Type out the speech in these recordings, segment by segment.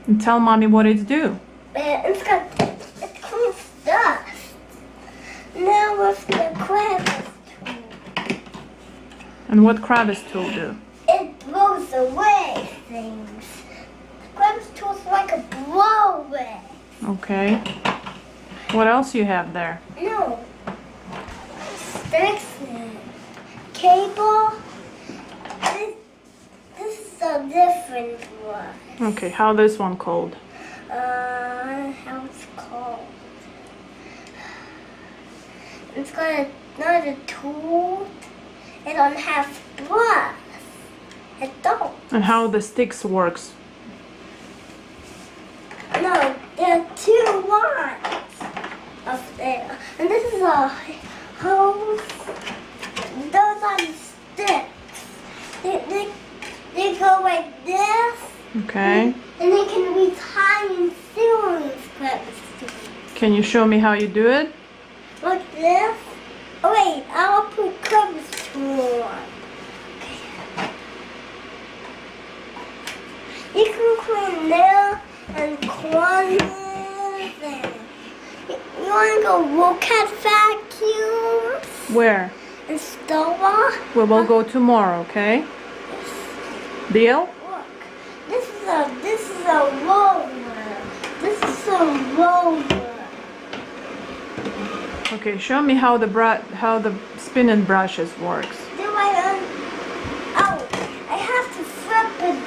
And tell mommy what it's do. It's clean stuff. Now with the crevice tool. And what crevice tool do? It blows away things. The crevice tool is like a blower. Okay. What else you have there? No. Sticks and cable. This is a different one. Okay, how this one called? How it's called? It's got another tool. It don't have brass. It don't. And how the sticks works? No, there are two lines up there. And this is a hose. Those are the sticks. They go like this. Okay. And they can be tied in series clips. Can you show me how you do it? Like this. Oh wait, I'll put clips tool on. You can clean there and corners and you want to go look at vacuums Where? and store. We will go tomorrow, okay? Deal? Look, this is a roller. This is a roller. Okay, show me how the spinning brushes works. Do I oh, I have to flip it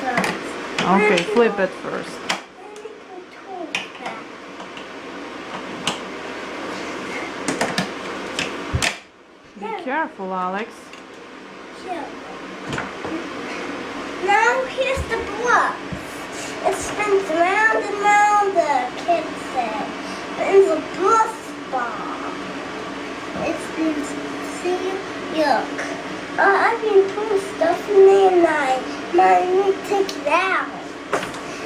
first. Okay, flip it first. Be careful, Alex. Sure. Now here's the block. It spins round and round, the kid said. It's a bus ball. It spins, see, look. I've been putting stuff in there and I need to take it out.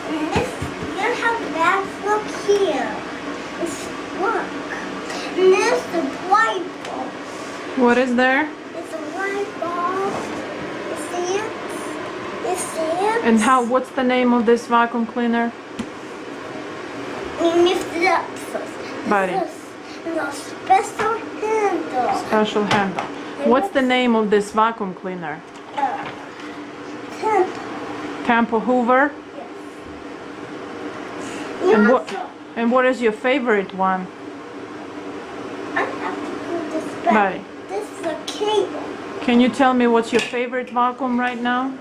And this, you know how the bags look here? It's, look. And there's the white ball. What is there? It's a white ball. You see it? You see it? And what's the name of this vacuum cleaner? You lift it up first. Buddy. There's a special handle. Special handle. What's the name of this vacuum cleaner? Temple. Temple Hoover? Yes. And what is your favorite one? I have to put this back. Buddy. This is a cable. Can you tell me what's your favorite vacuum right now?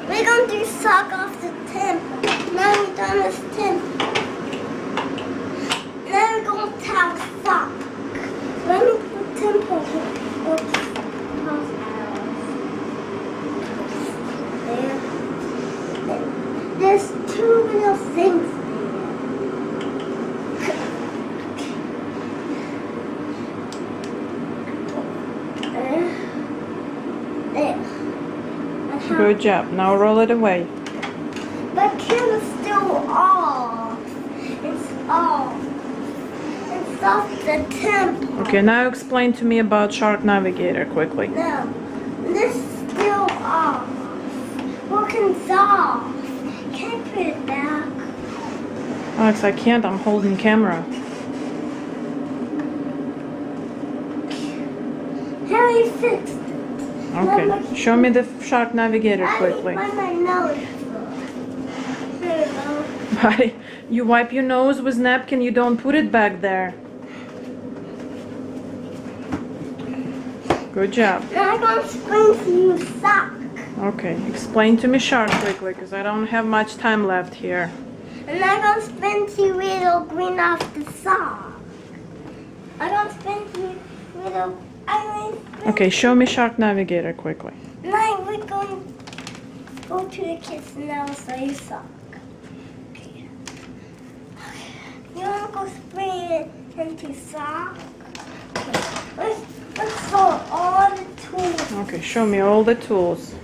We're going to suck off the temple. Now we're done with temple. Now we're going to have sock. Let me put temple here. Oops. There. There's two little things there. There. Good job. Now roll it away. But camera's still off. It's off. It's off the temple. Okay, now explain to me about Shark Navigator quickly. No, this is still off. Look, it's off. Can't put it back. Alex, I can't. I'm holding camera. Harry fixed it. Okay, show me the Shark Navigator quickly. I my nose. Here we go. Buddy, you wipe your nose with napkin, you don't put it back there. Good job. Now I'm going to explain to you sock. Okay, explain to me Shark quickly, because I don't have much time left here. And I'm going to spin to you little green off the sock. I'm going to spin to you little... Okay, show me Shark Navigator quickly. Now we're going to go to the kitchen now and show you sock. Okay. You want to go spray it into sock? Okay. Let's show all the tools. Okay, show me all the tools.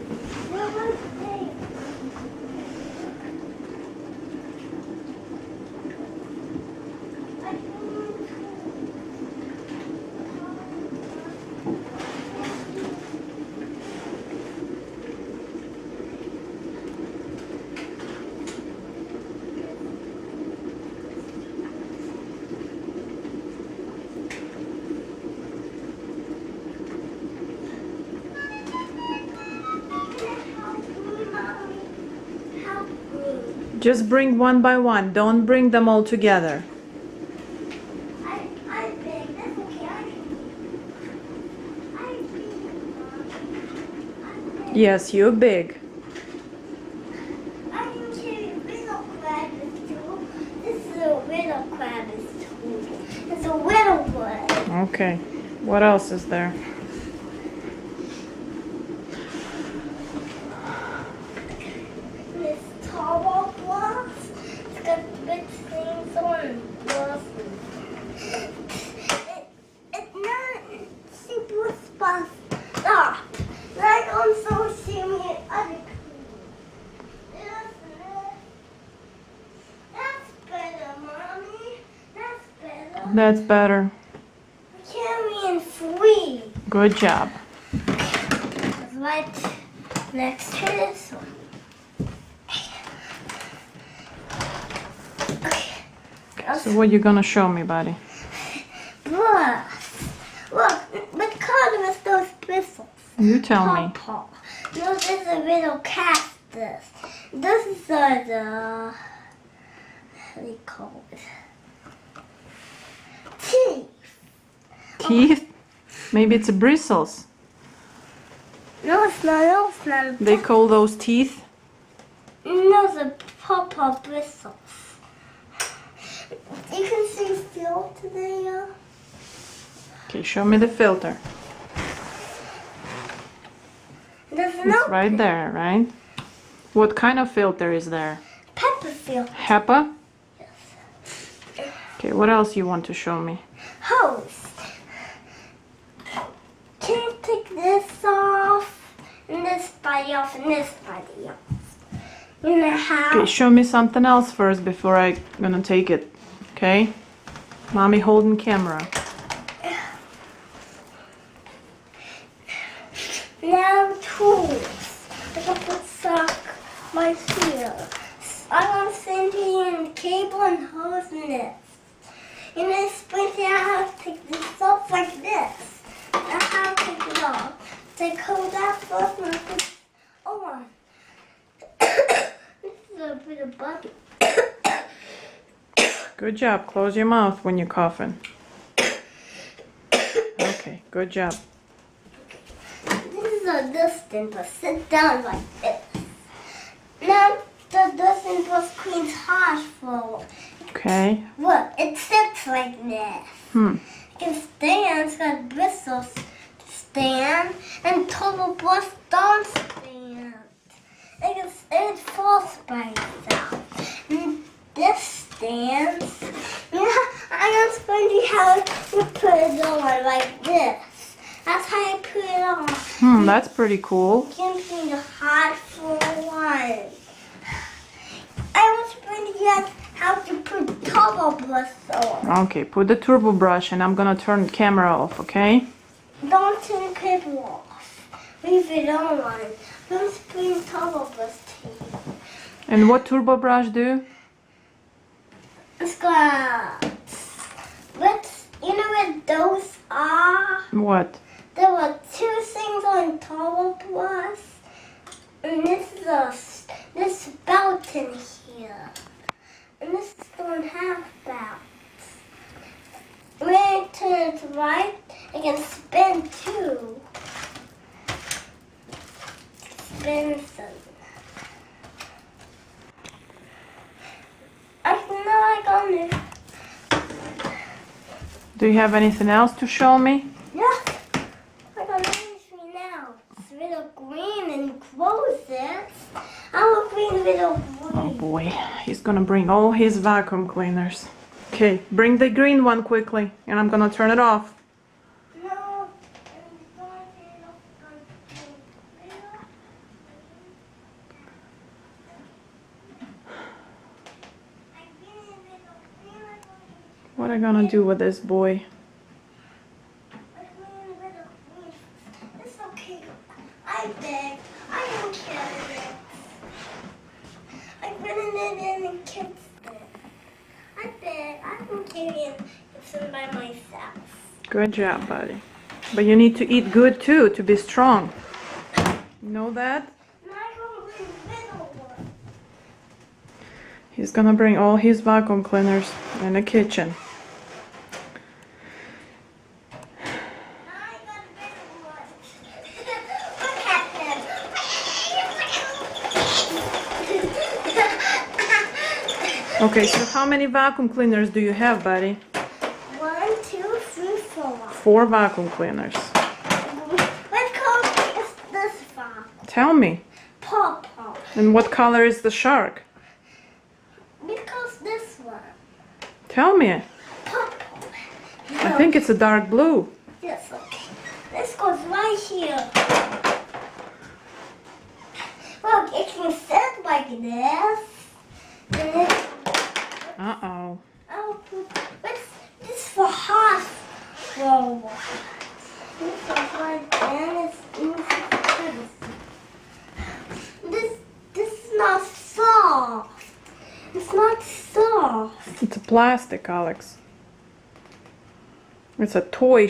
Just bring one by one. Don't bring them all together. I'm big. That's okay. I'm big. I'm big. Yes, you're big. I can carry little crabs too. This is a little crabs too. It's a little one. Okay. What else is there? This tall blocks. It's got big things on blocks. It's not super fast. Stop. Like also see me other. That's better, Mommy. That's better. That's better. Carrying 3. Good job. Right next to this one. So what you gonna show me, buddy? Look, what color is those bristles? You tell me. Purple. No, this is a little cactus. This is the how do you call it? Teeth. Teeth? Maybe it's bristles. No, it's not. No, it's not. They call those teeth. No, the purple bristles. You can see filter there. Okay, show me the filter. There's It's no right there, right? What kind of filter is there? pepper filter. HEPA? Okay, what else you want to show me? Hose. Can you take this off? And this body off and this body off. You know how? Okay, show me something else first before I gonna take it. Okay? Mommy holding camera. Now tools. I can put sock right here. I want to send you in cable and hose in this. And then split it out, take this off like this. That's how I take it off. Take hold that first and I put it on. This is a bit of bucket. Good job. Close your mouth when you're coughing. Okay, good job. This is a distance, but sit down like this. Now the distance was cleans hard for. Okay. Look, it sits like this. It can stand, it's got bristles to stand, and total brush don't stand. It falls by itself. And this stands. Yeah, I'm going to how you put it on like this. That's how you put it on. That's pretty cool. Gives me the hard for one. I was going to get how to put turbo brush on. Okay, put the turbo brush and I'm gonna turn the camera off, okay? Don't turn the paper off. Leave it on. Don't bring turbo brush to you. And what turbo brush do? It's got. You know what those are? What? There were 2 things on turbo brush. And this belt in here. And this don't have belts. When I turn it right, it can spin too. Spins them. I know I got it. Do you have anything else to show me? Yeah. I got anything now. It's little green and closes. I'm a green little Oh green. boy, he's gonna bring all his vacuum cleaners. Okay, bring the green one quickly and I'm gonna turn it off. No. What are you gonna do with this boy? It's okay. I beg. I don't care. I'm putting it in the kids' bed. I beg. I don't care if it's by myself. Good job, buddy. But you need to eat good too to be strong. You know that? And I don't bring little one. He's gonna bring all his vacuum cleaners in the kitchen. I got a better one. Look at him. Okay, so how many vacuum cleaners do you have, buddy? 1, 2, 3, 4. 4 vacuum cleaners. What color is this one? Tell me. Purple. And what color is the shark? Because this one. Tell me. Purple. I think it's a dark blue. Yes, okay. This goes right here. Look, it can sit like this. Then Uh-oh. I'll put this for hot flow. This is like this is not soft. It's not soft. It's a plastic, Alex. It's a toy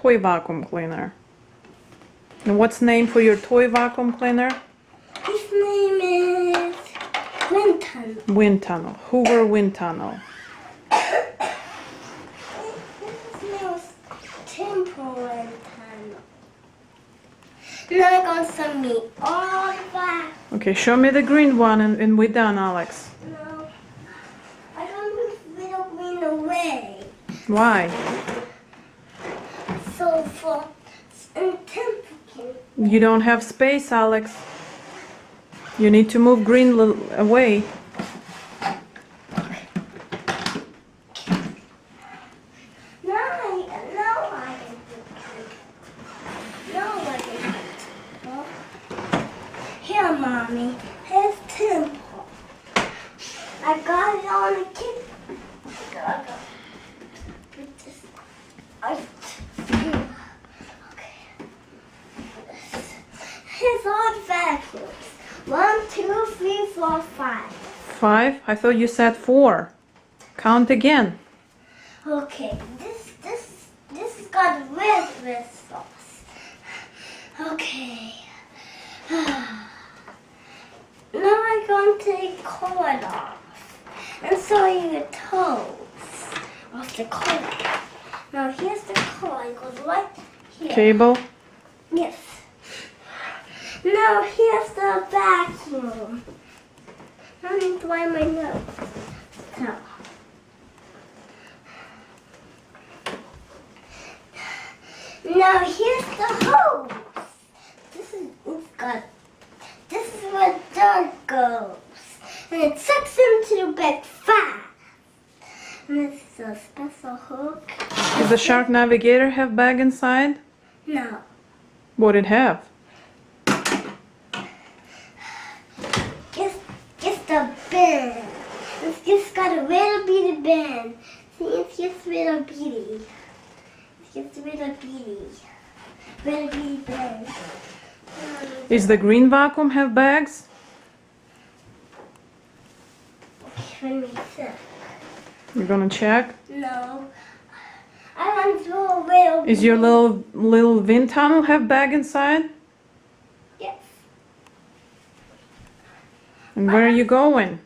vacuum cleaner. And what's the name for your toy vacuum cleaner? His name is Winton. Wind tunnel. Hoover wind tunnel. His name is Temple Winton. Now I'm going to send me all the back. Okay, show me the green one and we're done, Alex. No, I don't move little green away. Why? So for Temple. You don't have space, Alex. You need to move green away. Now I can do it. Now I can do it. Well, here, Mommy. Here's Temple. I got it on the kitchen. Okay. Here's all the vacuums. 1, 2, 3, 4, 5. 5? I thought you said 4. Count again. Okay, this got red sauce. Okay. Now I'm going to take the cord off and show you the toes of the cord. Now here's the cord. It goes right here. Cable. Yes. Now here's the vacuum. I need to wipe my nose. So. Now here's the hose. This is where dirt goes. And it sucks into the bag fast. And this is a special hook. Does the Shark Navigator have bag inside? No. What'd it have? Just a bin. It's just got a little bitty bin. See, it's just little bitty. It's just little bitty. Little bitty bin. Is the green vacuum have bags? Let me see. You're gonna check? No. I want to do a little. Is your little wind tunnel have bag inside? Yes. And where are you going?